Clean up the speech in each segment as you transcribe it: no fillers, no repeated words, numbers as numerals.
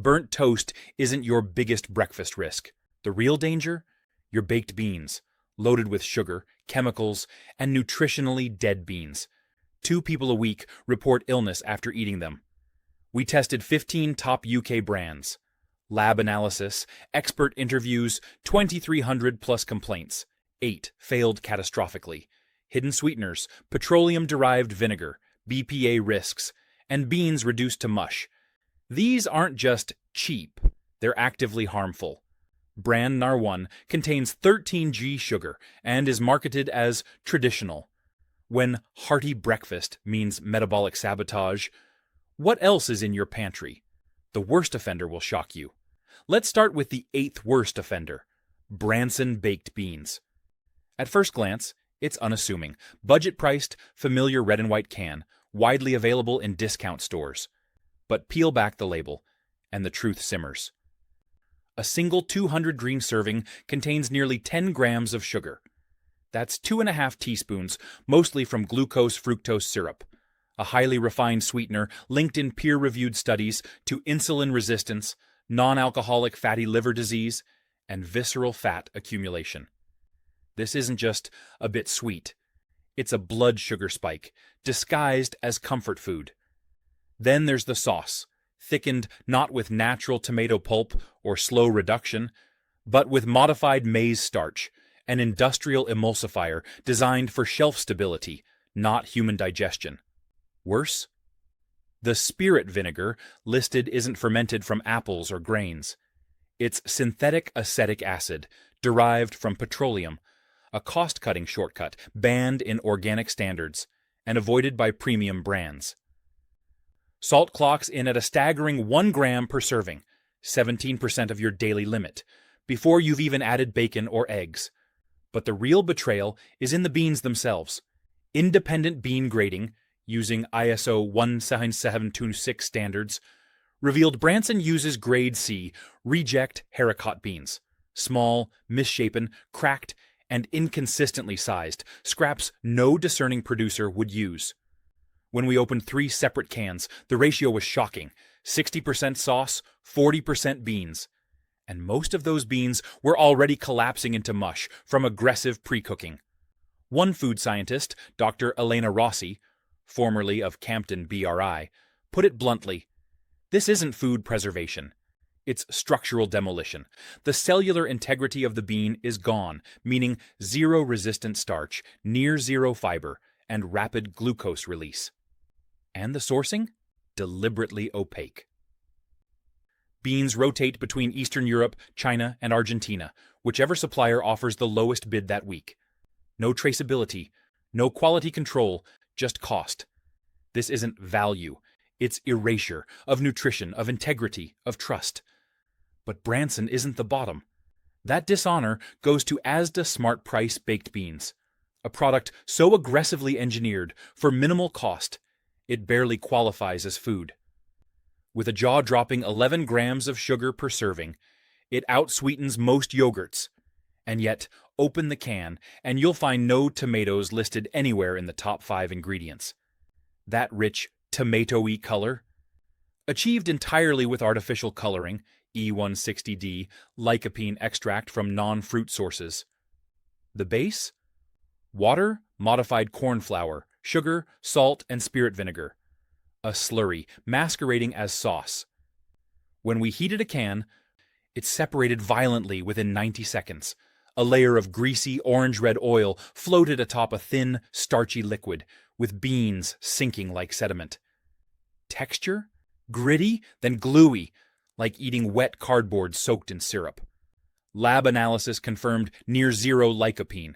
burnt toast isn't your biggest breakfast risk. The real danger? Your baked beans, loaded with sugar, chemicals, and nutritionally dead beans. 2 people a week report illness after eating them. We tested 15 top UK brands. Lab analysis, expert interviews, 2,300 plus complaints. 8 failed catastrophically. Hidden sweeteners, petroleum-derived vinegar, BPA risks, and beans reduced to mush. These aren't just cheap, they're actively harmful. Brand Nar1 contains 13G sugar and is marketed as traditional. When hearty breakfast means metabolic sabotage, what else is in your pantry? The worst offender will shock you. Let's start with the 8th worst offender, Branson baked beans. At first glance, it's unassuming, budget-priced, familiar red and white can, widely available in discount stores. But peel back the label, and the truth simmers. A single 200 green serving contains nearly 10 grams of sugar. That's 2.5 teaspoons, mostly from glucose-fructose syrup, a highly refined sweetener linked in peer-reviewed studies to insulin resistance, non-alcoholic fatty liver disease, and visceral fat accumulation. This isn't just a bit sweet. It's a blood sugar spike, disguised as comfort food. Then there's the sauce, thickened not with natural tomato pulp or slow reduction, but with modified maize starch, an industrial emulsifier designed for shelf stability, not human digestion. Worse? The spirit vinegar listed isn't fermented from apples or grains. It's synthetic acetic acid, derived from petroleum, a cost-cutting shortcut banned in organic standards and avoided by premium brands. Salt clocks in at a staggering 1 gram per serving, 17% of your daily limit, before you've even added bacon or eggs. But the real betrayal is in the beans themselves. Independent bean grading, using ISO 19726 standards, revealed Branson uses grade C reject haricot beans, small, misshapen, cracked, and inconsistently sized, scraps no discerning producer would use. When we opened 3 separate cans, the ratio was shocking: 60% sauce, 40% beans. And most of those beans were already collapsing into mush from aggressive pre-cooking. One food scientist, Dr. Elena Rossi, formerly of Campton BRI, put it bluntly: this isn't food preservation. It's structural demolition. The cellular integrity of the bean is gone, meaning zero resistant starch, near zero fiber, and rapid glucose release. And the sourcing? Deliberately opaque. Beans rotate between Eastern Europe, China, and Argentina, whichever supplier offers the lowest bid that week. No traceability, no quality control, just cost. This isn't value. It's erasure of nutrition, of integrity, of trust. But Branson isn't the bottom. That dishonor goes to Asda Smartprice baked beans, a product so aggressively engineered for minimal cost, it barely qualifies as food. With a jaw-dropping 11 grams of sugar per serving, it outsweetens most yogurts. And yet, open the can, and you'll find no tomatoes listed anywhere in the top 5 ingredients. That rich, tomato-y color? Achieved entirely with artificial coloring, E160D, lycopene extract from non-fruit sources. The base? Water, modified corn flour, sugar, salt, and spirit vinegar. A slurry, masquerading as sauce. When we heated a can, it separated violently within 90 seconds. A layer of greasy orange-red oil floated atop a thin, starchy liquid, with beans sinking like sediment. Texture? Gritty, then gluey, like eating wet cardboard soaked in syrup. Lab analysis confirmed near zero lycopene,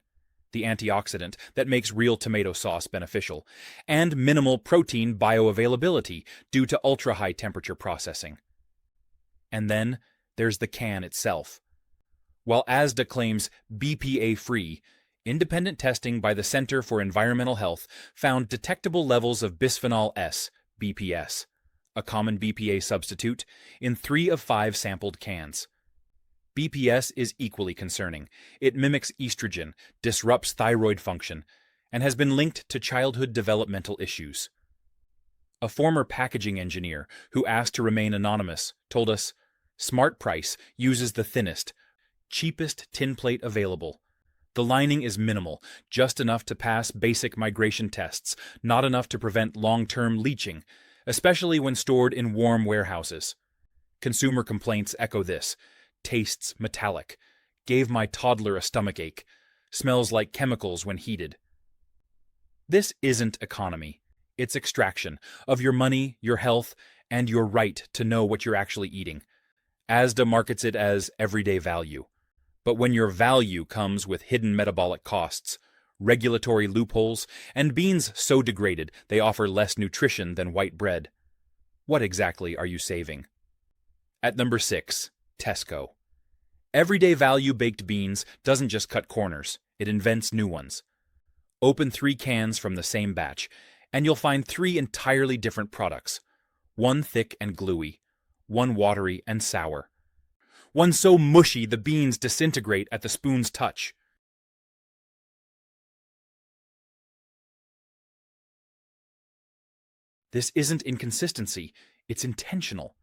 the antioxidant that makes real tomato sauce beneficial, and minimal protein bioavailability due to ultra-high temperature processing. And then there's the can itself. While Asda claims BPA-free, independent testing by the Center for Environmental Health found detectable levels of bisphenol S, BPS, a common BPA substitute, in 3 of 5 sampled cans. BPS is equally concerning. It mimics estrogen, disrupts thyroid function, and has been linked to childhood developmental issues. A former packaging engineer who asked to remain anonymous told us, Smartprice uses the thinnest, cheapest tin plate available. The lining is minimal, just enough to pass basic migration tests, not enough to prevent long-term leaching, especially when stored in warm warehouses. Consumer complaints echo this. Tastes metallic. Gave my toddler a stomachache. Smells like chemicals when heated. This isn't economy. It's extraction of your money, your health, and your right to know what you're actually eating. Asda markets it as everyday value. But when your value comes with hidden metabolic costs, regulatory loopholes, and beans so degraded they offer less nutrition than white bread, what exactly are you saving? At number 6, Tesco. Everyday value baked beans doesn't just cut corners, it invents new ones. Open 3 cans from the same batch, and you'll find 3 entirely different products. One thick and gluey, one watery and sour. One so mushy the beans disintegrate at the spoon's touch. This isn't inconsistency, it's intentional.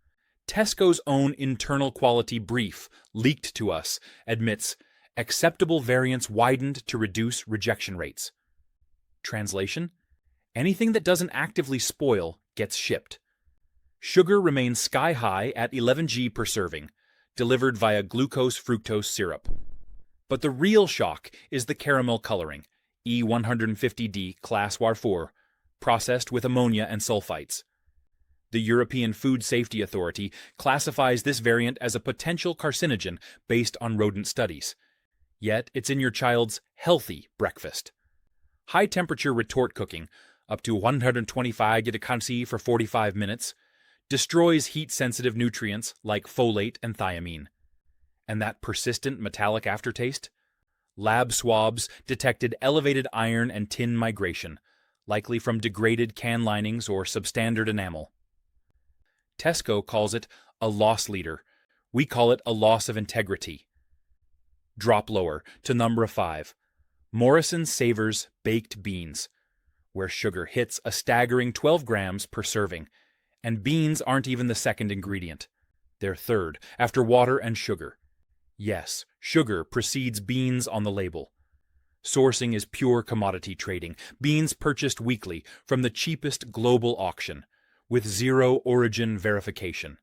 Tesco's own internal quality brief, leaked to us, admits acceptable variance widened to reduce rejection rates. Translation? Anything that doesn't actively spoil gets shipped. Sugar remains sky-high at 11 g per serving, delivered via glucose-fructose syrup. But the real shock is the caramel coloring, E150D Class WAR4, processed with ammonia and sulfites. The European Food Safety Authority classifies this variant as a potential carcinogen based on rodent studies. Yet it's in your child's healthy breakfast. High-temperature retort cooking, up to 125 °C for 45 minutes, destroys heat-sensitive nutrients like folate and thiamine. And that persistent metallic aftertaste? Lab swabs detected elevated iron and tin migration, likely from degraded can linings or substandard enamel. Tesco calls it a loss leader. We call it a loss of integrity. Drop lower to number 5. Morrisons savors baked beans, where sugar hits a staggering 12 grams per serving, and beans aren't even the second ingredient. They're third, after water and sugar. Yes, sugar precedes beans on the label. Sourcing is pure commodity trading, beans purchased weekly from the cheapest global auction, with zero origin verification.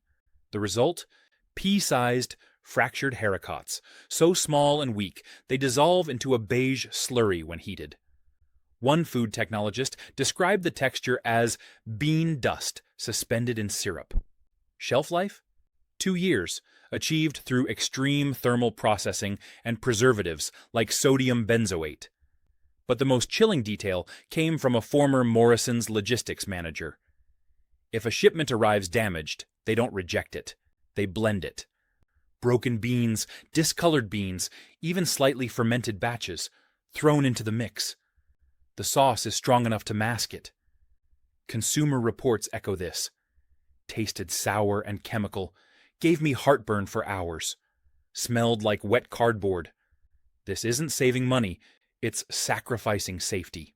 The result? Pea-sized, fractured haricots, so small and weak they dissolve into a beige slurry when heated. One food technologist described the texture as bean dust suspended in syrup. Shelf life? 2 years, achieved through extreme thermal processing and preservatives like sodium benzoate. But the most chilling detail came from a former Morrisons logistics manager. If a shipment arrives damaged, they don't reject it. They blend it. Broken beans, discolored beans, even slightly fermented batches, thrown into the mix. The sauce is strong enough to mask it. Consumer reports echo this. Tasted sour and chemical, gave me heartburn for hours. Smelled like wet cardboard. This isn't saving money, it's sacrificing safety.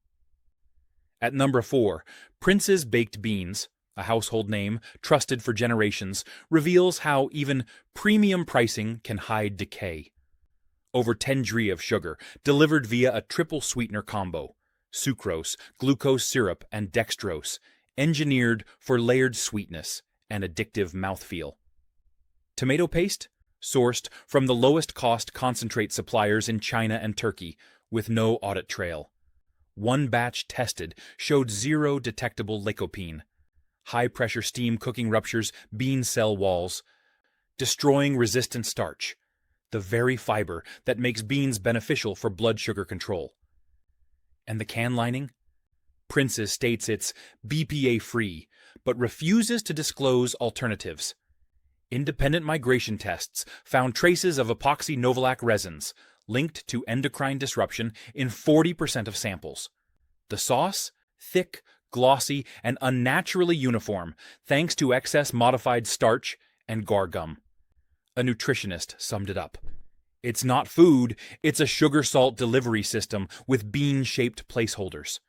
At number 4, Prince's Baked Beans, a household name trusted for generations, reveals how even premium pricing can hide decay. Over 10 g of sugar, delivered via a triple sweetener combo, sucrose, glucose syrup, and dextrose, engineered for layered sweetness and addictive mouthfeel. Tomato paste? Sourced from the lowest cost concentrate suppliers in China and Turkey, with no audit trail. One batch tested showed 0 detectable lycopene. High-pressure steam cooking ruptures bean cell walls, destroying resistant starch, the very fiber that makes beans beneficial for blood sugar control. And the can lining? Prince's states it's BPA-free, but refuses to disclose alternatives. Independent migration tests found traces of epoxy Novolac resins linked to endocrine disruption in 40% of samples. The sauce? Thick, glossy, and unnaturally uniform, thanks to excess modified starch and guar gum. A nutritionist summed it up. It's not food, it's a sugar-salt delivery system with bean-shaped placeholders.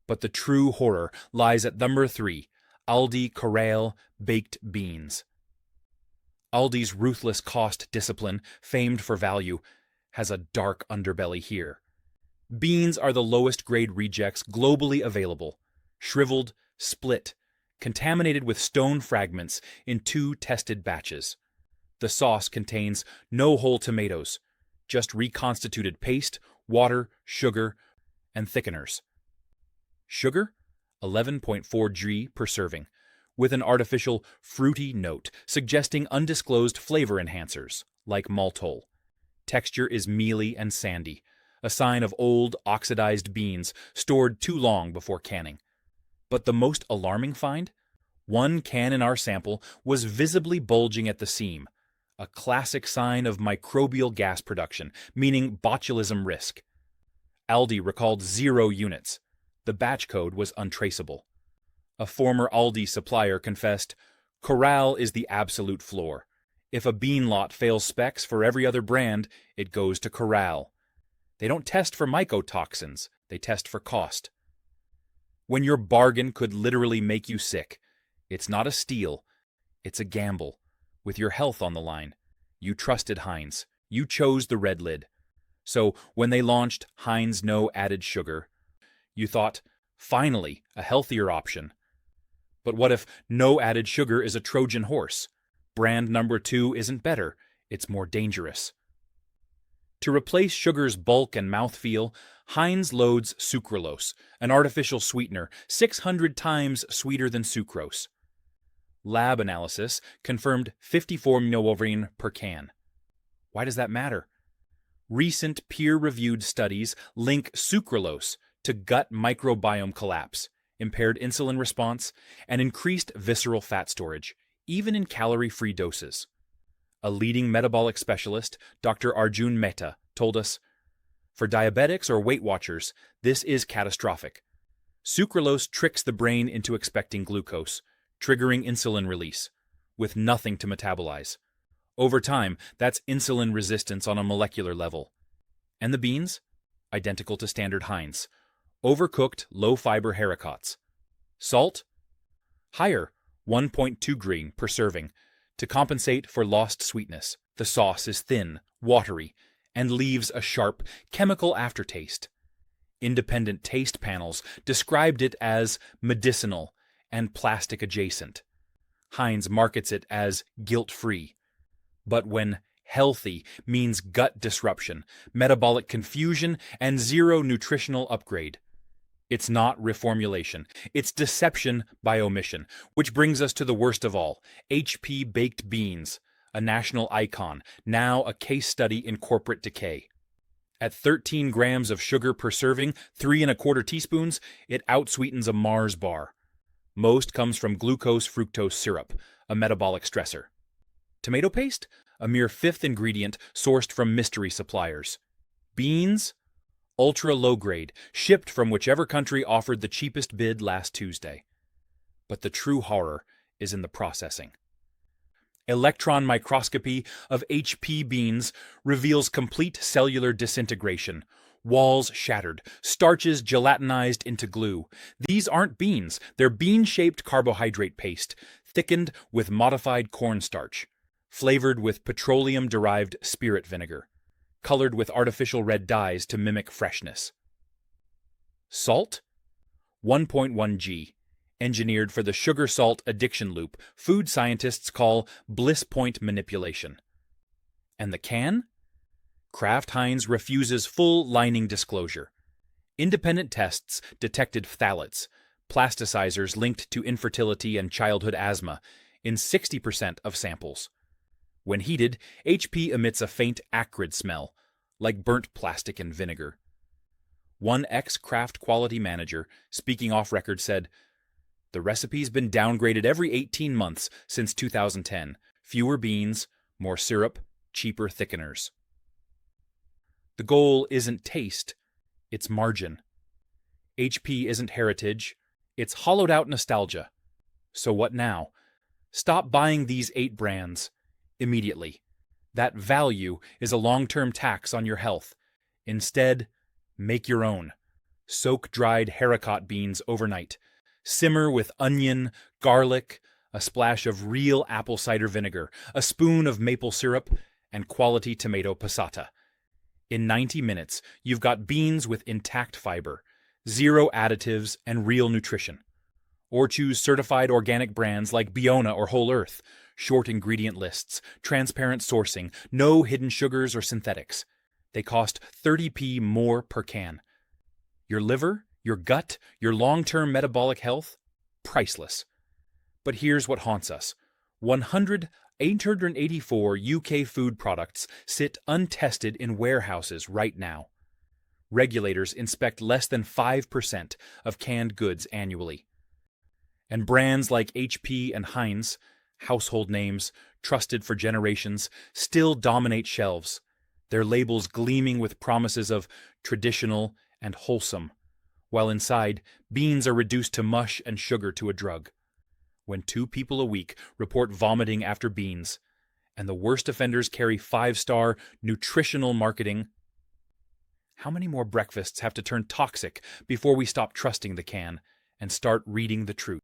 But the true horror lies at number 3, Aldi Corale baked beans. Aldi's ruthless cost discipline, famed for value, has a dark underbelly here. Beans are the lowest grade rejects globally available, shriveled, split, contaminated with stone fragments in 2 tested batches. The sauce contains no whole tomatoes, just reconstituted paste, water, sugar, and thickeners. Sugar? 11.4 g per serving, with an artificial fruity note suggesting undisclosed flavor enhancers, like maltol. Texture is mealy and sandy, a sign of old, oxidized beans stored too long before canning. But the most alarming find? 1 can in our sample was visibly bulging at the seam, a classic sign of microbial gas production, meaning botulism risk. Aldi recalled 0 units. The batch code was untraceable. A former Aldi supplier confessed, "Corale is the absolute floor. If a bean lot fails specs for every other brand, it goes to Corale. They don't test for mycotoxins, they test for cost." When your bargain could literally make you sick, it's not a steal, it's a gamble. With your health on the line, you trusted Heinz. You chose the red lid. So when they launched Heinz No Added Sugar, you thought, finally, a healthier option. But what if no added sugar is a Trojan horse? Brand number 2 isn't better, it's more dangerous. To replace sugar's bulk and mouthfeel, Heinz loads sucralose, an artificial sweetener 600 times sweeter than sucrose. Lab analysis confirmed 54 millioverine per can. Why does that matter? Recent peer-reviewed studies link sucralose to gut microbiome collapse, impaired insulin response, and increased visceral fat storage, even in calorie-free doses. A leading metabolic specialist, Dr. Arjun Mehta, told us, "For diabetics or Weight Watchers, this is catastrophic. Sucralose tricks the brain into expecting glucose, triggering insulin release, with nothing to metabolize. Over time, that's insulin resistance on a molecular level. And the beans? Identical to standard Heinz. Overcooked, low-fiber haricots. Salt? Higher, 1.2 g per serving, to compensate for lost sweetness. The sauce is thin, watery, and leaves a sharp, chemical aftertaste. Independent taste panels described it as medicinal and plastic adjacent. Heinz markets it as guilt-free. But when healthy means gut disruption, metabolic confusion, and 0 nutritional upgrade, it's not reformulation, it's deception by omission, which brings us to the worst of all, HP baked beans, a national icon, now a case study in corporate decay. At 13 grams of sugar per serving, 3¼ teaspoons, it outsweetens a Mars bar. Most comes from glucose-fructose syrup, a metabolic stressor. Tomato paste? A mere 5th ingredient sourced from mystery suppliers. Beans? Ultra-low grade, shipped from whichever country offered the cheapest bid last Tuesday. But the true horror is in the processing. Electron microscopy of HP beans reveals complete cellular disintegration. Walls shattered, starches gelatinized into glue. These aren't beans, they're bean-shaped carbohydrate paste, thickened with modified cornstarch, flavored with petroleum-derived spirit vinegar, colored with artificial red dyes to mimic freshness. Salt? 1.1 g, engineered for the sugar-salt addiction loop food scientists call bliss point manipulation. And the can? Kraft Heinz refuses full lining disclosure. Independent tests detected phthalates, plasticizers linked to infertility and childhood asthma, in 60% of samples. When heated, HP emits a faint acrid smell, like burnt plastic and vinegar. One ex-Kraft quality manager, speaking off record, said, "The recipe's been downgraded every 18 months since 2010. Fewer beans, more syrup, cheaper thickeners." The goal isn't taste, it's margin. HP isn't heritage, it's hollowed-out nostalgia. So what now? Stop buying these 8 brands immediately. That value is a long-term tax on your health. Instead, make your own. Soak dried haricot beans overnight. Simmer with onion, garlic, a splash of real apple cider vinegar, a spoon of maple syrup, and quality tomato passata. In 90 minutes, you've got beans with intact fiber, zero additives, and real nutrition. Or choose certified organic brands like Biona or Whole Earth, short ingredient lists, transparent sourcing, no hidden sugars or synthetics. They cost 30p more per can. Your liver, your gut, your long-term metabolic health? Priceless. But here's what haunts us. 884 UK food products sit untested in warehouses right now. Regulators inspect less than 5% of canned goods annually. And brands like HP and Heinz, household names, trusted for generations, still dominate shelves, their labels gleaming with promises of traditional and wholesome, while inside, beans are reduced to mush and sugar to a drug. When 2 people a week report vomiting after beans, and the worst offenders carry 5-star nutritional marketing, how many more breakfasts have to turn toxic before we stop trusting the can and start reading the truth?